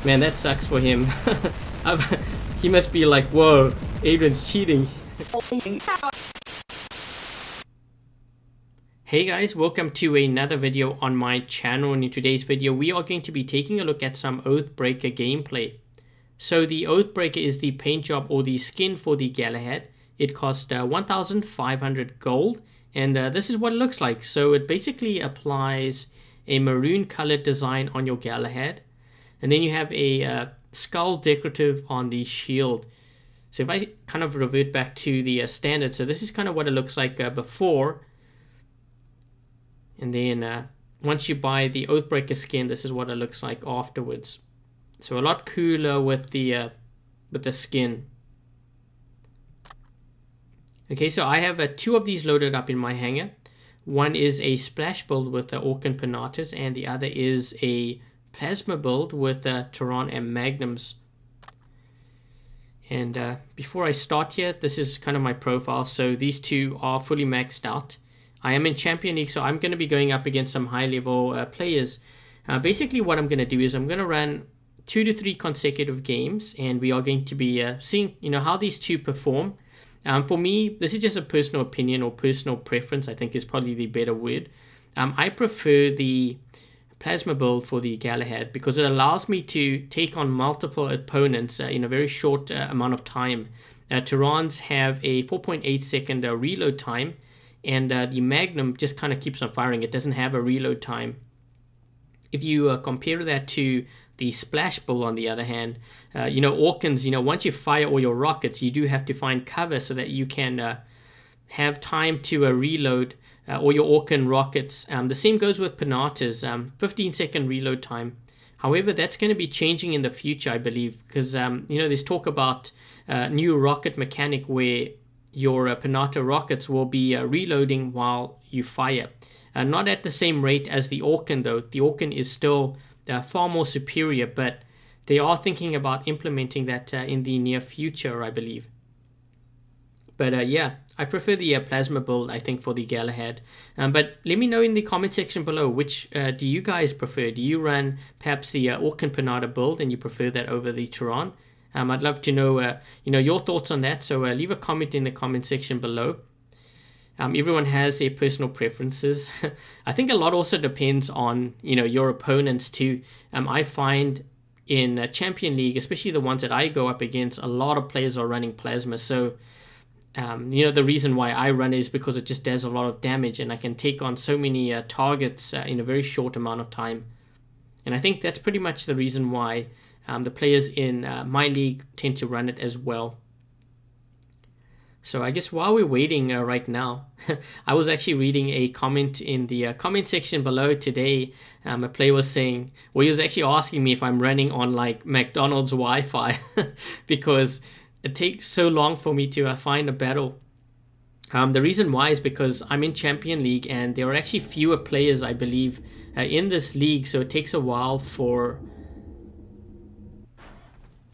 Man, that sucks for him. He must be like, whoa, Adrian's cheating. Hey guys, welcome to another video on my channel, and in today's video we are going to be taking a look at some OathBreaker gameplay. So the OathBreaker is the paint job or the skin for the Galahad. It cost 1,500 gold, and this is what it looks like. So it basically applies a maroon colored design on your Galahad, and then you have a skull decorative on the shield. So if I kind of revert back to the standard, so this is kind of what it looks like before. And then once you buy the OathBreaker skin, this is what it looks like afterwards. So a lot cooler with the skin. Okay, so I have two of these loaded up in my hangar. One is a splash build with the Orc and Panatas, and the other is a plasma build with Taran and Magnums. And before I start here, this is kind of my profile. So these two are fully maxed out. I am in Champion League, so I'm going to be going up against some high-level players. Basically, what I'm going to do is I'm going to run 2 to 3 consecutive games, and we are going to be seeing, how these two perform. For me, this is just a personal opinion or personal preference, I think is probably the better word. I prefer the plasma build for the Galahad because it allows me to take on multiple opponents in a very short amount of time. Tarans have a 4.8 second reload time, and the Magnum just kind of keeps on firing. It doesn't have a reload time. If you compare that to the splash build, on the other hand, Orcans, once you fire all your rockets, you do have to find cover so that you can have time to reload all your Orcan rockets. The same goes with Panatas, 15-second reload time. However, that's going to be changing in the future, I believe, because there's talk about new rocket mechanic where your Panata rockets will be reloading while you fire. Not at the same rate as the Orcan, though. The Orcan is still far more superior, but they are thinking about implementing that in the near future, I believe. But yeah, I prefer the plasma build, I think, for the Galahad. But let me know in the comment section below, which do you guys prefer? Do you run perhaps the Orcan Panata build and you prefer that over the Taran? I'd love to know, your thoughts on that. So leave a comment in the comment section below. Everyone has their personal preferences. I think a lot also depends on, your opponents too. I find in Champion League, especially the ones that I go up against, a lot of players are running plasma. So, the reason why I run it is because it just does a lot of damage, and I can take on so many targets in a very short amount of time. And I think that's pretty much the reason why the players in my league tend to run it as well. So I guess while we're waiting right now, I was actually reading a comment in the comment section below today. A player was saying, well, he was actually asking me if I'm running on like McDonald's Wi-Fi because it takes so long for me to find a battle. The reason why is because I'm in Champion League and there are actually fewer players, I believe, in this league. So it takes a while for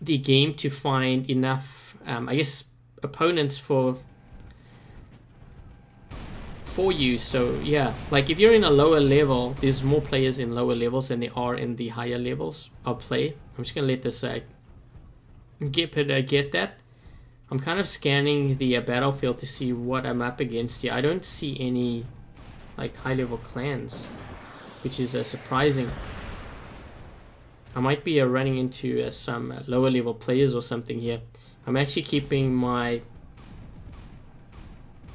the game to find enough, opponents for you. So yeah, like if you're in a lower level, there's more players in lower levels than there are in the higher levels of play. I'm just gonna let this get that. I'm kind of scanning the battlefield to see what I'm up against here. I don't see any like high level clans, which is surprising. I might be running into some lower level players or something here. I'm actually keeping my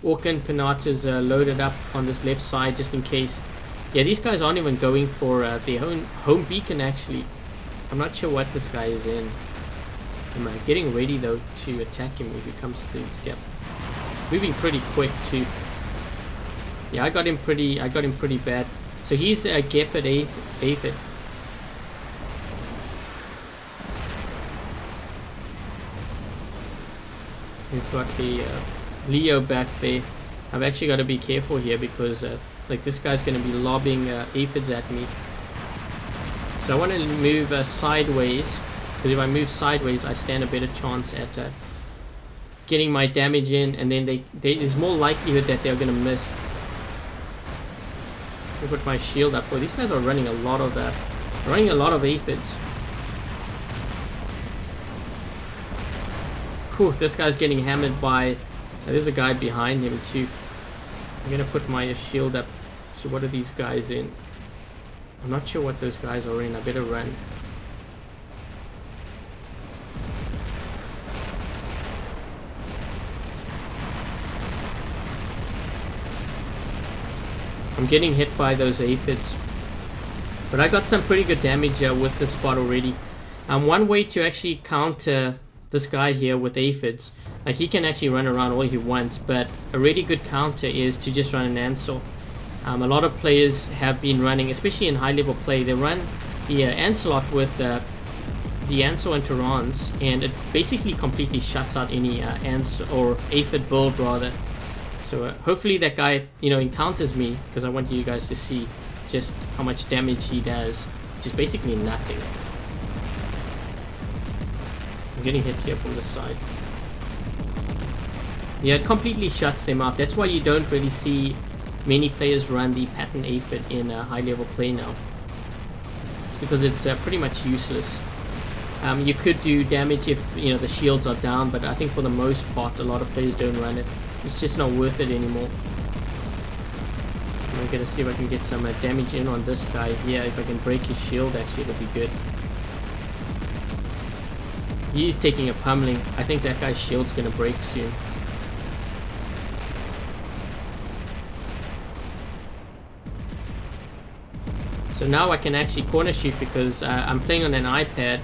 Orcan Panatas loaded up on this left side just in case. Yeah, these guys aren't even going for their home beacon actually. I'm not sure what this guy is in. I'm getting ready though to attack him if he comes through. Yep. Moving pretty quick too. Yeah, I got him pretty bad. So he's a Gep at 8th. We've got the Leo back there. I've actually got to be careful here because like this guy's going to be lobbing aphids at me. So I want to move sideways, because if I move sideways I stand a better chance at getting my damage in, and then there's more likelihood that they're going to miss. Let me put my shield up. Well, these guys are running a lot of aphids. Whew, this guy's getting hammered by... there's a guy behind him too. I'm gonna put my shield up. So what are these guys in? I'm not sure what those guys are in. I better run. I'm getting hit by those aphids. But I got some pretty good damage with this spot already. One way to actually counter this guy here with aphids, like he can actually run around all he wants, but a really good counter is to just run an Ansel. A lot of players have been running, especially in high level play, they run the Ancelot with the Ansel and Tarans, and it basically completely shuts out any Ansel or aphid build rather. So hopefully that guy, you know, encounters me, because I want you guys to see just how much damage he does, which is basically nothing. I'm getting hit here from the side. Yeah, it completely shuts them out. That's why you don't really see many players run the pattern aphid in high level play now. It's because it's pretty much useless. You could do damage if, you know, the shields are down, but I think for the most part a lot of players don't run it. It's just not worth it anymore. I'm gonna see if I can get some damage in on this guy here. If I can break his shield, actually, it'll be good. He's taking a pummeling. I think that guy's shield's gonna break soon. So now I can actually corner shoot because I'm playing on an iPad,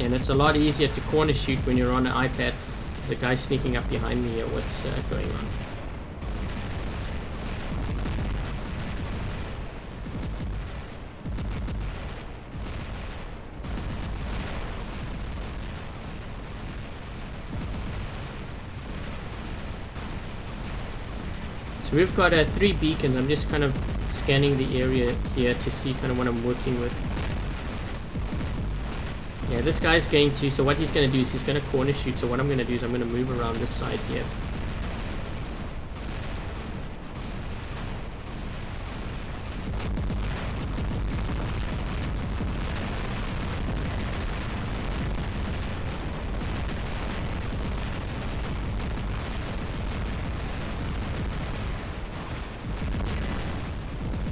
and it's a lot easier to corner shoot when you're on an iPad. There's a guy sneaking up behind me here. What's going on? So we've got 3 beacons. I'm just kind of scanning the area here to see kind of what I'm working with. Yeah, this guy's going to, so what he's going to do is he's going to corner shoot. So what I'm going to do is I'm going to move around this side here.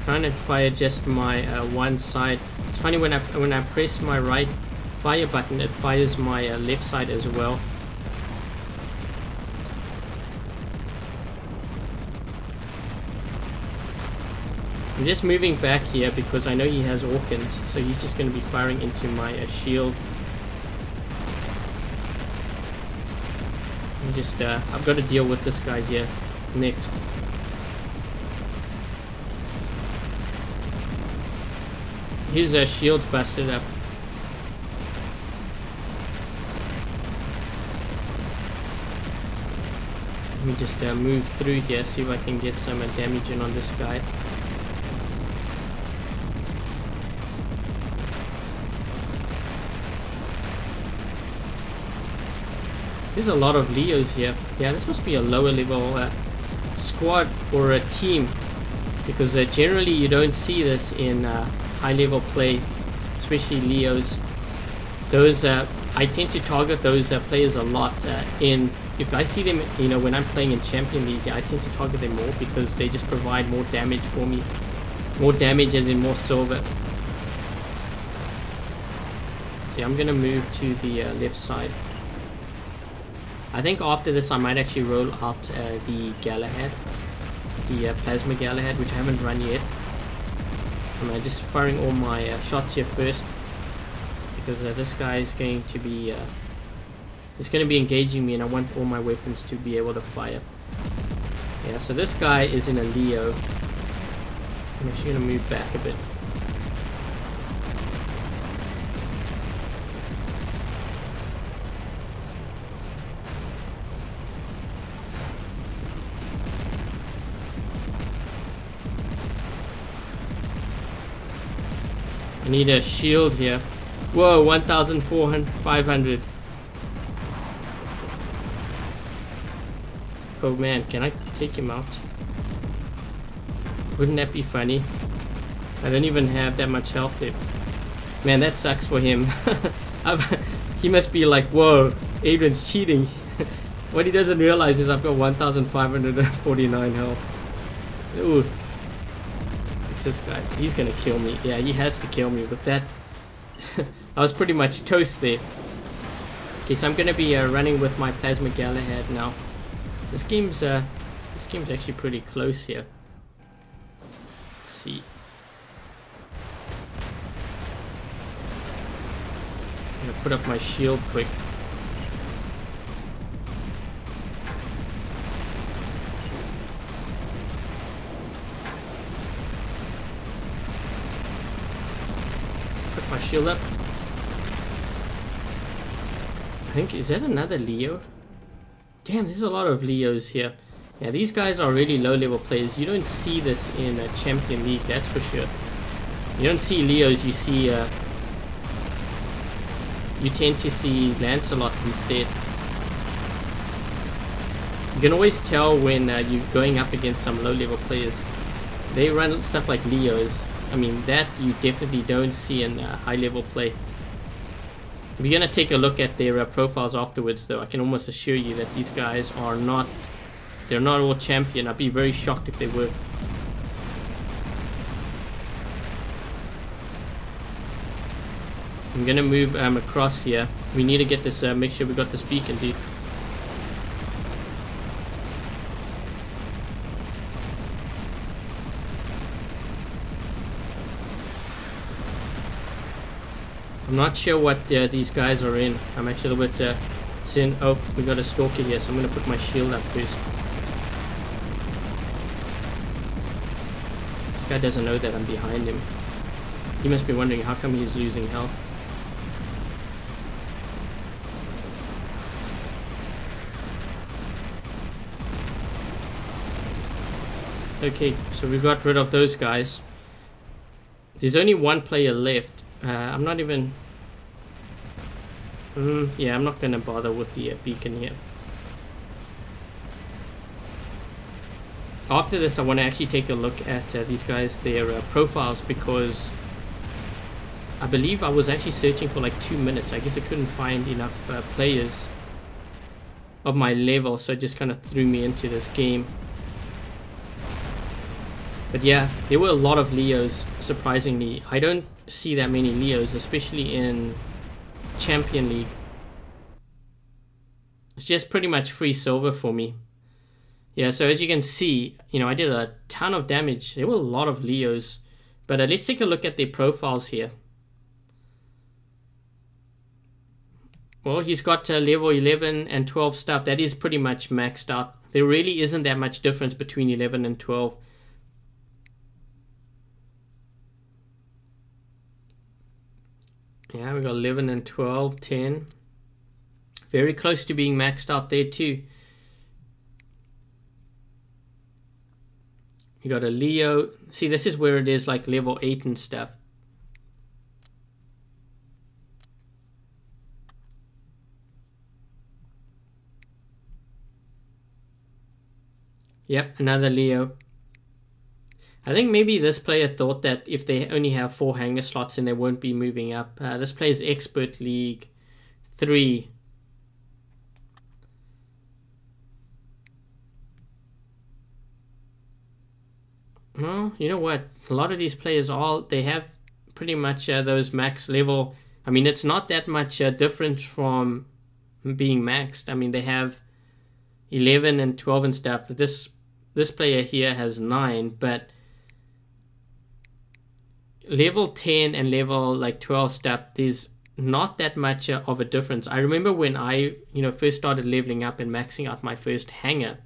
Trying to fire just my one side. It's funny when I press my right fire button, it fires my left side as well. I'm just moving back here because I know he has Orkans, so he's just going to be firing into my shield. I'm just I've got to deal with this guy here next. His shield's busted up. Let me just move through here, see if I can get some damage in on this guy. There's a lot of Leos here. Yeah, this must be a lower level squad or a team, because generally you don't see this in high level play, especially Leos. Those I tend to target those players a lot. If I see them, you know, when I'm playing in Champion League, I tend to target them more because they just provide more damage for me. More damage as in more silver. See, I'm gonna move to the left side. I think after this I might actually roll out the Galahad, the Plasma Galahad, which I haven't run yet. I'm just firing all my shots here first, because this guy is going to be engaging me, and I want all my weapons to be able to fire. Yeah, so this guy is in a Leo. I'm actually going to move back a bit. I need a shield here. Whoa, 1,500. Oh man, can I take him out? Wouldn't that be funny? I don't even have that much health left. Man, that sucks for him. He must be like, whoa, Adrian's cheating. What he doesn't realize is I've got 1,549 health. Ooh. It's this guy. He's gonna kill me. Yeah, he has to kill me with that. I was pretty much toast there. Okay, so I'm gonna be running with my Plasma Galahad now. This game's actually pretty close here. Let's see. I'm gonna put up my shield quick. Put my shield up. I think, is that another Leo? Damn, there's a lot of Leos here. Yeah, these guys are really low level players. You don't see this in a Champion League, that's for sure. You don't see Leos, you see you tend to see Lancelots instead. You can always tell when you're going up against some low level players. They run stuff like Leos. I mean, that you definitely don't see in high level play. We're gonna take a look at their profiles afterwards, though. I can almost assure you that these guys are not, they're not all champion. I'd be very shocked if they were. I'm gonna move across here. We need to get this, make sure we got this beacon, dude. I'm not sure what these guys are in. I'm actually a little bit sin. Oh, we got a stalker here, so I'm gonna put my shield up first. This guy doesn't know that I'm behind him. He must be wondering how come he's losing health. Okay, so we got rid of those guys. There's only one player left. I'm not even... yeah, I'm not going to bother with the beacon here. After this, I want to actually take a look at these guys, their profiles, because I believe I was actually searching for like 2 minutes. I guess I couldn't find enough players of my level, so it just kind of threw me into this game. But yeah, there were a lot of Leos, surprisingly. I don't see that many Leos, especially in Champion League. It's just pretty much free silver for me. Yeah, so as you can see, you know, I did a ton of damage. There were a lot of Leos. But let's take a look at their profiles here. Well, he's got level 11 and 12 stuff. That is pretty much maxed out. There really isn't that much difference between 11 and 12. Yeah, we got 11 and 12, 10. Very close to being maxed out there too. You got a Leo. See, this is where it is like level 8 and stuff. Yep, another Leo. I think maybe this player thought that if they only have 4 hanger slots then they won't be moving up. This plays Expert League 3. Well, you know what? A lot of these players, they have pretty much those max level. I mean, it's not that much different from being maxed. I mean, they have 11 and 12 and stuff. This player here has 9, but level 10 and level like 12 stuff, there's not that much of a difference. I remember when I first started leveling up and maxing out my first hanger,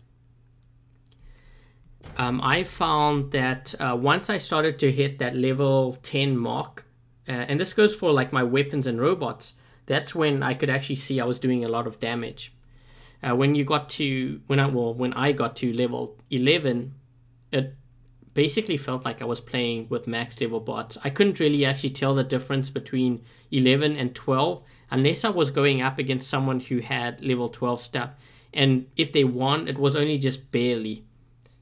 I found that once I started to hit that level 10 mark, and this goes for like my weapons and robots, that's when I could actually see I was doing a lot of damage. When I got to level 11, it basically felt like I was playing with max level bots. I couldn't really actually tell the difference between 11 and 12 unless I was going up against someone who had level 12 stuff. And if they won, it was only just barely.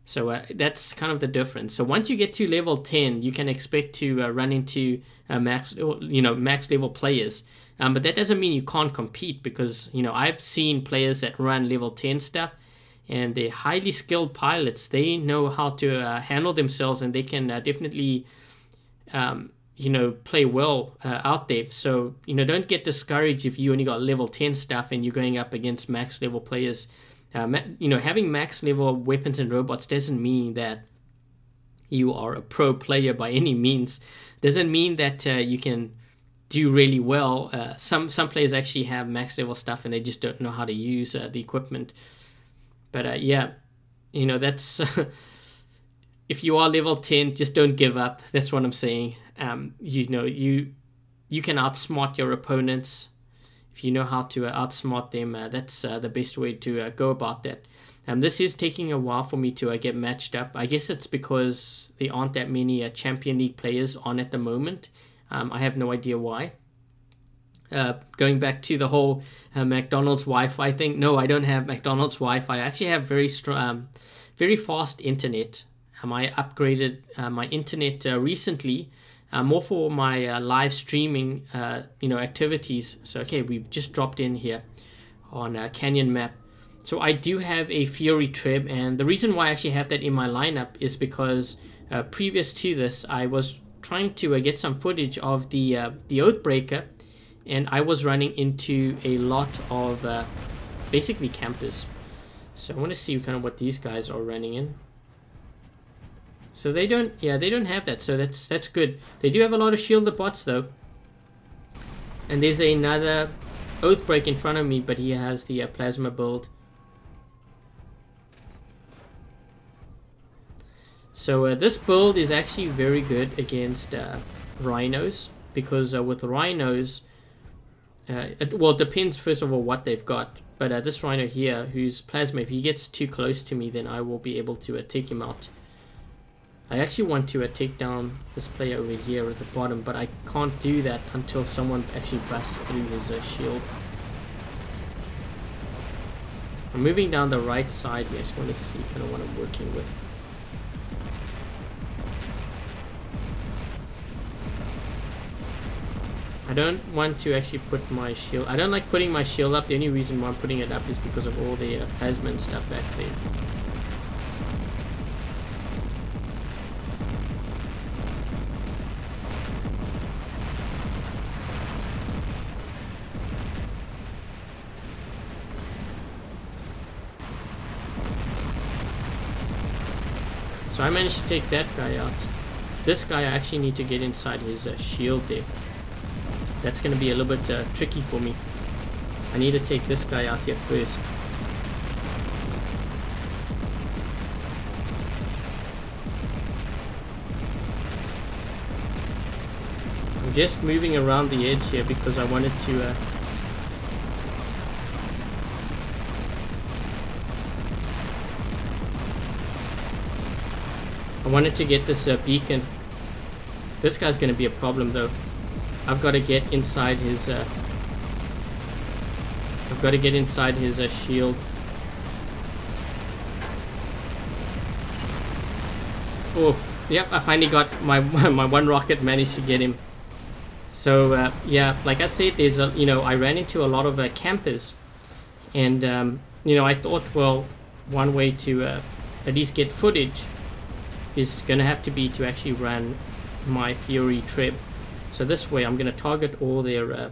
So that's kind of the difference. So once you get to level 10, you can expect to run into max level players. But that doesn't mean you can't compete, because, you know, I've seen players that run level 10 stuff, and they're highly skilled pilots. They know how to handle themselves, and they can definitely, you know, play well out there. So, you know, don't get discouraged if you only got level 10 stuff and you're going up against max level players. You know, having max level weapons and robots doesn't mean that you are a pro player by any means. Doesn't mean that you can do really well. Some players actually have max level stuff and they just don't know how to use the equipment. But yeah, you know, that's if you are level 10, just don't give up. That's what I'm saying. You know, you can outsmart your opponents. If you know how to outsmart them, that's the best way to go about that. This is taking a while for me to get matched up. I guess it's because there aren't that many Champion League players on at the moment. I have no idea why. Going back to the whole McDonald's Wi-Fi thing. No, I don't have McDonald's Wi-Fi. I actually have very strong, very fast internet. I upgraded my internet recently, more for my live streaming, you know, activities. So okay, we've just dropped in here on Canyon Map. So I do have a Fury Trib, and the reason why I actually have that in my lineup is because previous to this, I was trying to get some footage of the OathBreaker, and I was running into a lot of basically campers. So I want to see kind of what these guys are running in. So they don't, yeah, they don't have that, so that's good. They do have a lot of shielded bots though. And there's another OathBreaker in front of me, but he has the plasma build. So this build is actually very good against rhinos, because with rhinos, well, it depends first of all what they've got. But this rhino here, who's plasma, if he gets too close to me, then I will be able to take him out. I actually want to take down this player over here at the bottom, but I can't do that until someone actually busts through his shield. I'm moving down the right side here. I just want to see kind of what I'm working with. I don't want to actually put my shield. I don't like putting my shield up. The only reason why I'm putting it up is because of all the plasma and stuff back there. So I managed to take that guy out. This guy, I actually need to get inside his shield there. That's going to be a little bit tricky for me. I need to take this guy out here first. I'm just moving around the edge here because I wanted to... I wanted to get this beacon. This guy's going to be a problem though. I've got to get inside his shield. Oh, yep, I finally got my my one rocket, managed to get him. So yeah, like I said, there's a, you know, I ran into a lot of campers, and you know, I thought, well, one way to at least get footage is gonna have to be to actually run my Fury Trib. So this way I'm gonna target all their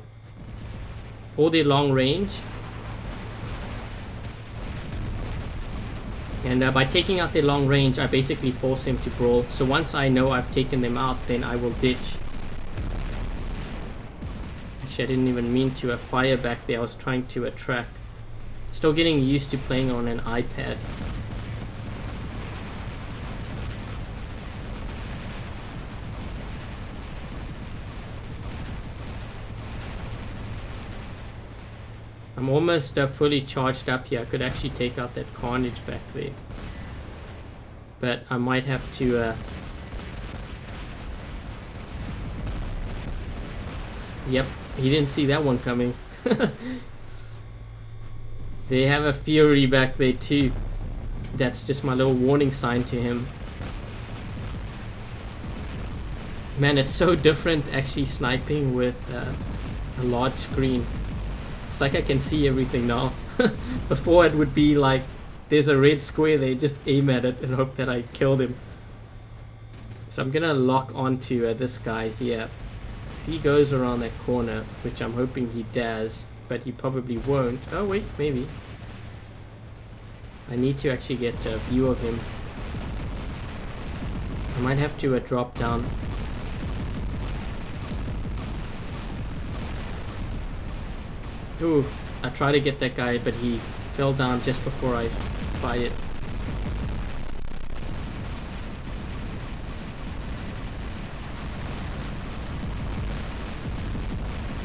long range, and by taking out their long range, I basically force them to brawl. So once I know I've taken them out, then I will ditch. Actually, I didn't even mean to fire back there. I was trying to track. Still getting used to playing on an iPad. I'm almost fully charged up here. I could actually take out that carnage back there, but I might have to yep, he didn't see that one coming. They have a Fury back there too. That's just my little warning sign to him. Man, it's so different actually sniping with a large screen. It's like I can see everything now. Before it would be like there's a red square there, just aim at it and hope that I killed him. So I'm gonna lock onto this guy here. If he goes around that corner, which I'm hoping he does, but he probably won't. Oh wait, maybe. I need to actually get a view of him. I might have to drop down. Ooh, I tried to get that guy, but he fell down just before I fired.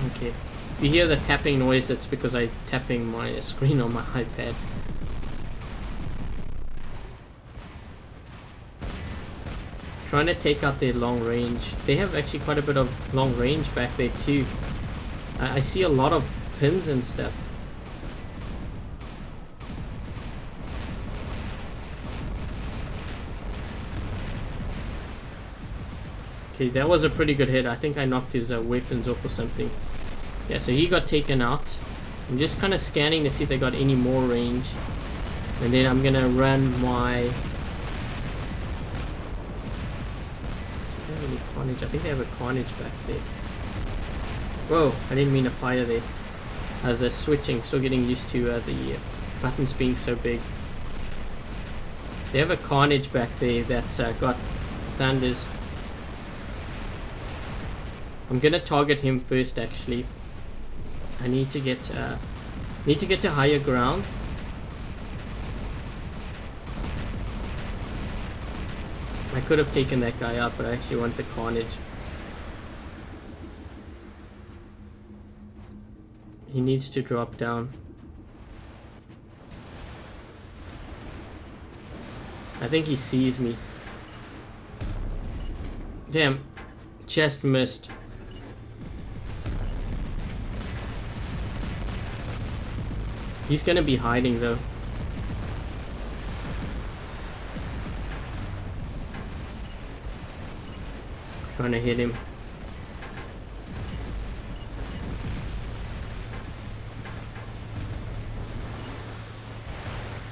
Okay. If you hear the tapping noise, that's because I'm tapping my screen on my iPad. Trying to take out their long range. They have actually quite a bit of long range back there too. I see a lot of pins and stuff. Okay, that was a pretty good hit. I think I knocked his weapons off or something. Yeah, so he got taken out. I'm just kind of scanning to see if they got any more range. And then I'm gonna run my... Any carnage? I think they have a carnage back there. Whoa, I didn't mean to fire there. I was switching, still getting used to the buttons being so big. They have a carnage back there that's got thunders. I'm gonna target him first actually. I need to get to higher ground. I could have taken that guy out, but I actually want the carnage. He needs to drop down. I think he sees me. Damn, just missed. He's gonna be hiding though. Trying to hit him.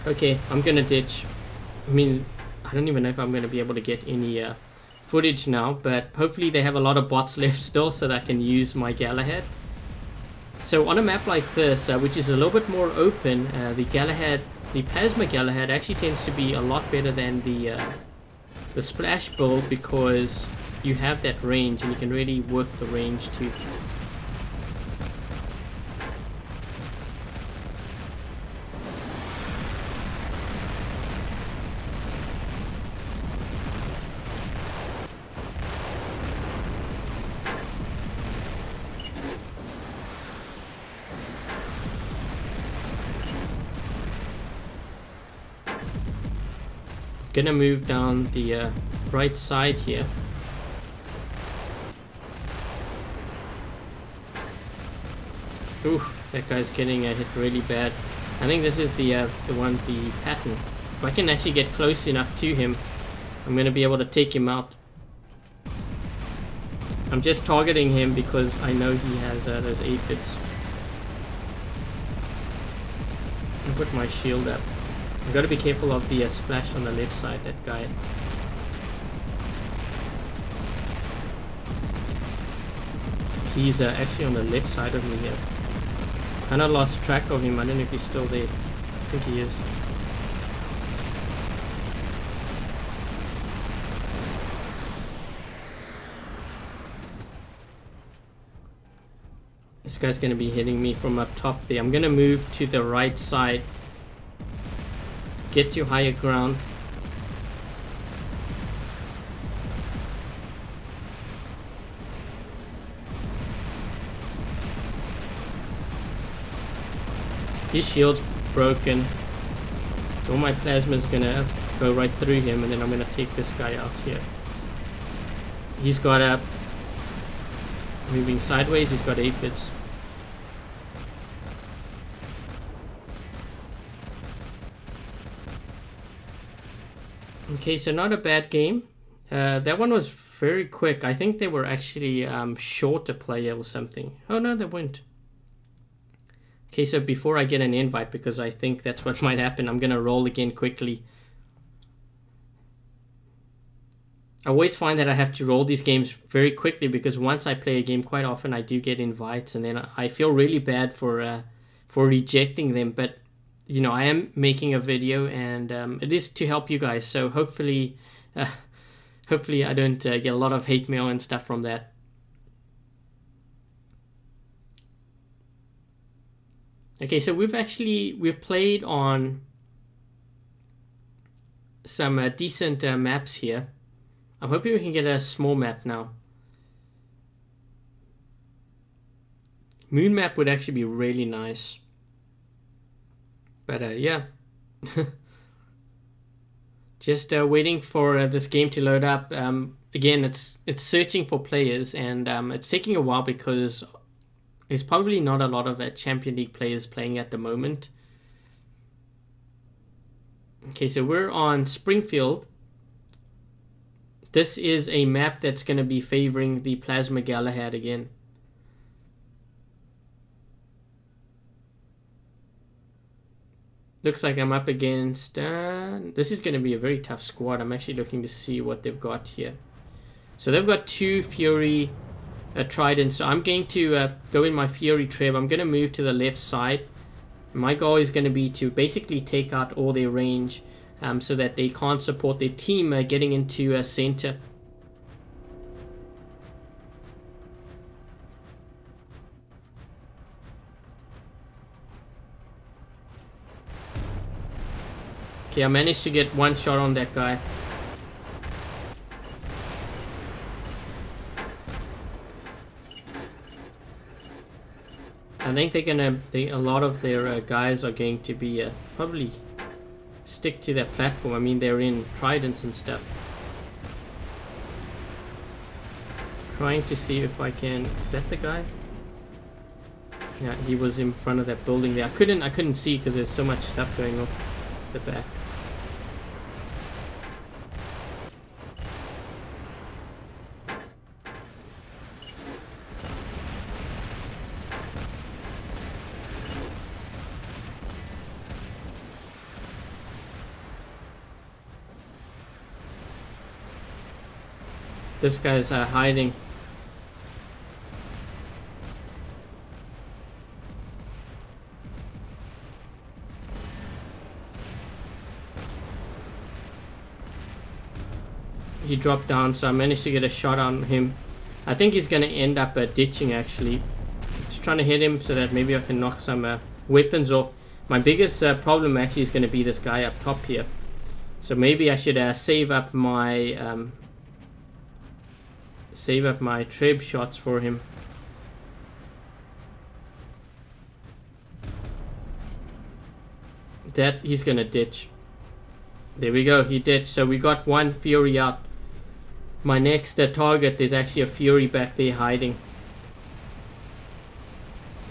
Okay, I'm gonna ditch. I mean, I don't even know if I'm gonna be able to get any footage now, but hopefully they have a lot of bots left still so that I can use my Galahad. So on a map like this, which is a little bit more open, the Galahad, the Plasma Galahad actually tends to be a lot better than the Splash build because you have that range and you can really work the range too. Gonna move down the right side here. Ooh, that guy's getting hit really bad. I think this is the pattern. If I can actually get close enough to him, I'm gonna be able to take him out. I'm just targeting him because I know he has those aphids. I'll put my shield up. I've got to be careful of the splash on the left side, that guy. He's actually on the left side of me here. Kind of lost track of him. I don't know if he's still there. I think he is. This guy's going to be hitting me from up top there. I'm going to move to the right side. Get to higher ground. His shield's broken. So all my plasma is gonna go right through him, and then I'm gonna take this guy out here. He's got a moving sideways, he's got aphids. Okay, so not a bad game. That one was very quick. I think they were actually short a player or something. Oh no, they weren't. Okay, so before I get an invite, because I think that's what might happen, I'm gonna roll again quickly. I always find that I have to roll these games very quickly, because once I play a game, quite often I do get invites, and then I feel really bad for rejecting them. But you know, I am making a video, and it is to help you guys. So hopefully, hopefully I don't get a lot of hate mail and stuff from that. Okay, so we've played on some decent maps here. I'm hoping we can get a small map now. Moon map would actually be really nice. But yeah. Just waiting for this game to load up. Again, it's searching for players, and it's taking a while because there's probably not a lot of Champion League players playing at the moment. Okay, so we're on Springfield. This is a map that's going to be favoring the Plasma Galahad again. Looks like I'm up against... this is going to be a very tough squad. I'm actually looking to see what they've got here. So they've got 2 Fury Tridents. So I'm going to go in my Fury Treb. I'm going to move to the left side. My goal is going to be to basically take out all their range, so that they can't support their team getting into a center. Okay, I managed to get 1 shot on that guy. I think they're gonna. A lot of their guys are going to be probably stick to that platform. I mean, they're in tridents and stuff. Trying to see if I can. Is that the guy? Yeah, he was in front of that building there. I couldn't see because there's so much stuff going on at the back. This guy's hiding. He dropped down, so I managed to get a shot on him. I think he's going to end up ditching, actually. Just trying to hit him so that maybe I can knock some weapons off. My biggest problem actually is going to be this guy up top here. So maybe I should save up my treb shots for him. That he's gonna ditch. There we go, he ditched. So we got 1 Fury out. My next target, there's actually a Fury back there hiding.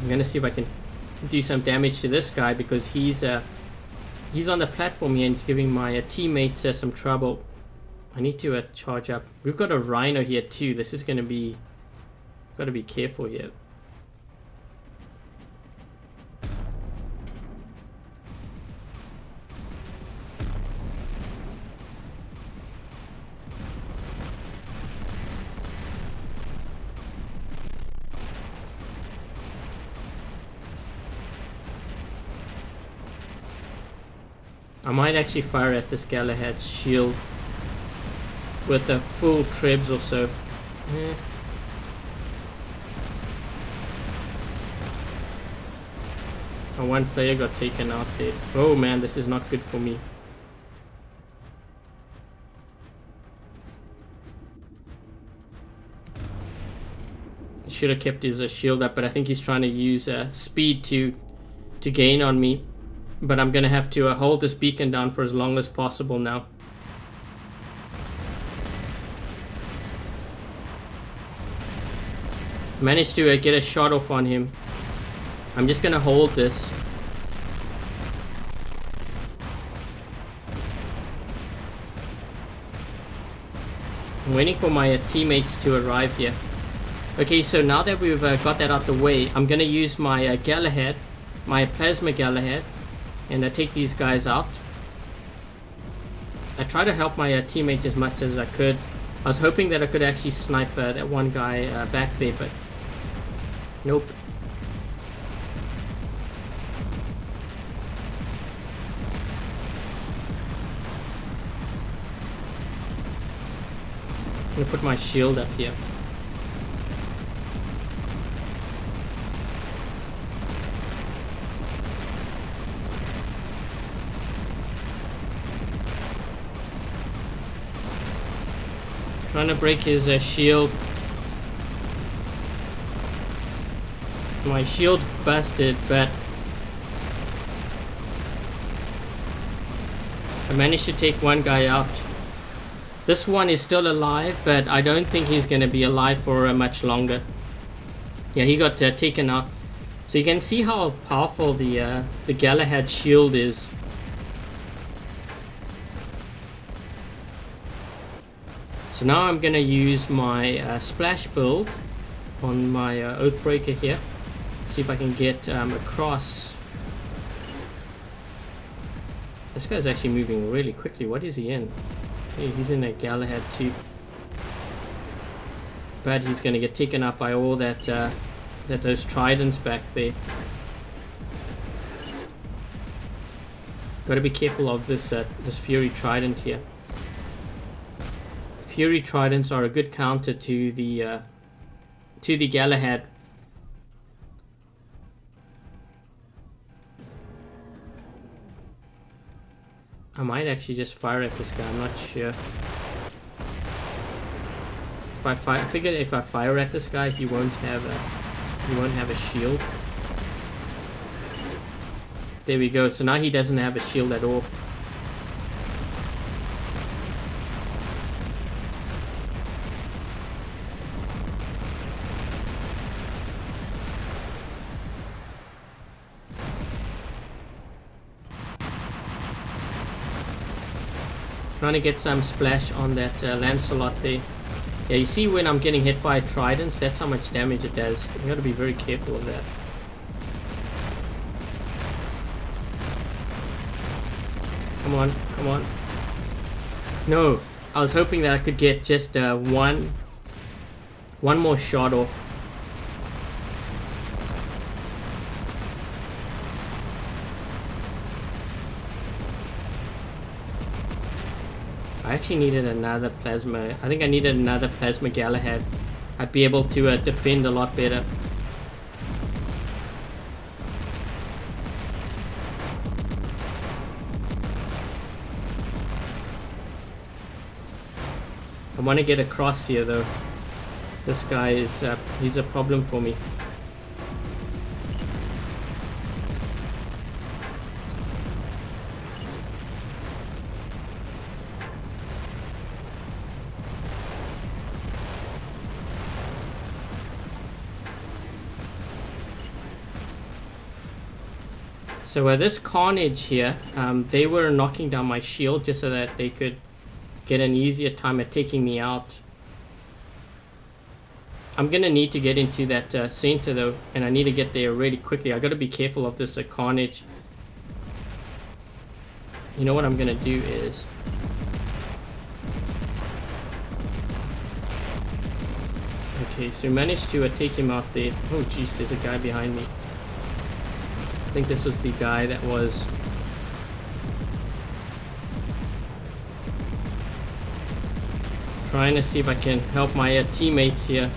I'm gonna see if I can do some damage to this guy, because he's on the platform here and he's giving my teammates some trouble. I need to charge up. We've got a Rhino here too. This is going to be... got to be careful here. I might actually fire at this Galahad shield with the full trebs or so. Yeah. And 1 player got taken out there. Oh man, this is not good for me. Should have kept his shield up, but I think he's trying to use speed to gain on me. But I'm gonna have to hold this beacon down for as long as possible now. Managed to get a shot off on him. I'm just gonna hold this. I'm waiting for my teammates to arrive here. Okay, so now that we've got that out the way, I'm going to use my Galahad, my Plasma Galahad, and take these guys out. I try to help my teammates as much as I could. I was hoping that I could actually snipe that one guy back there, but nope. I'm going to put my shield up here. Trying to break his shield. My shield's busted, but I managed to take one guy out. This one is still alive, but I don't think he's going to be alive for much longer. Yeah, he got taken out. So you can see how powerful the Galahad shield is. So now I'm going to use my splash build on my OathBreaker here. See if I can get across. This guy's actually moving really quickly. What is he in? Yeah, he's in a Galahad too. But he's going to get taken up by all those tridents back there. Got to be careful of this Fury Trident here. Fury Tridents are a good counter to the Galahad. I might actually just fire at this guy. I'm not sure. I figure if I fire at this guy, he won't have a shield. There we go. So now he doesn't have a shield at all. Trying to get some splash on that Lancelot there. Yeah, you see when I'm getting hit by tridents, that's how much damage it does. You got to be very careful of that. Come on, come on. No, I was hoping that I could get just one more shot off. I actually needed another plasma. I think I needed another plasma Galahad. I'd be able to defend a lot better. I want to get across here though. This guy is he's a problem for me. So this Carnage here, they were knocking down my shield just so that they could get an easier time at taking me out. I'm gonna need to get into that center though, and I need to get there really quickly. I gotta be careful of this Carnage. You know what I'm gonna do is, okay, so managed to take him out there. Oh jeez, there's a guy behind me. I think this was the guy that was trying to see if I can help my teammates here.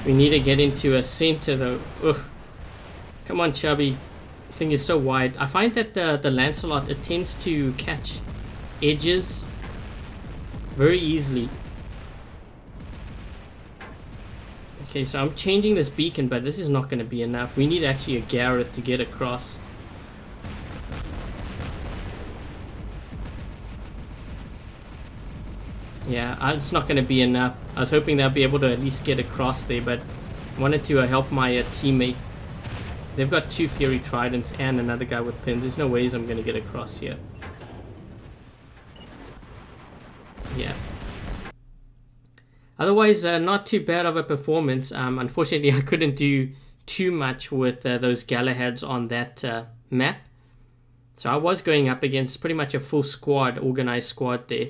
We need to get into a center though. Ugh. Come on, Chubby. The thing is so wide. I find that the Lancelot, it tends to catch edges very easily. Okay, so I'm changing this beacon, but this is not going to be enough. We need actually a Garrett to get across. Yeah, it's not going to be enough. I was hoping they'll be able to at least get across there, but I wanted to help my teammate. They've got 2 Fury Tridents and another guy with pins. There's no ways I'm going to get across here. Yeah. Otherwise, not too bad of a performance. Unfortunately, I couldn't do too much with those Galahads on that map. So I was going up against pretty much a full squad, organized squad there.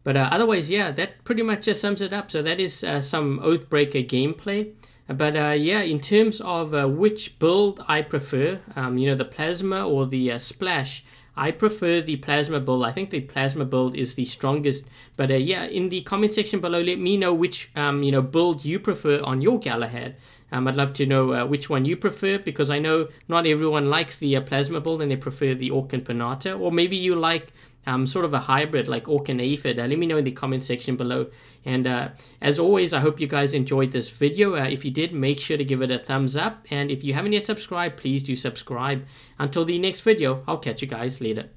But otherwise, yeah, that pretty much just sums it up. So that is some OathBreaker gameplay. But yeah, in terms of which build I prefer, you know, the Plasma or the Splash, I prefer the Plasma build. I think the Plasma build is the strongest. But yeah, in the comment section below, let me know which you know, build you prefer on your Galahad. I'd love to know which one you prefer, because I know not everyone likes the Plasma build and they prefer the Orc and Panata. Or maybe you like sort of a hybrid like Orc and Aphid. Let me know in the comment section below. And as always, I hope you guys enjoyed this video. If you did, make sure to give it a thumbs up. And if you haven't yet subscribed, please do subscribe. Until the next video, I'll catch you guys later.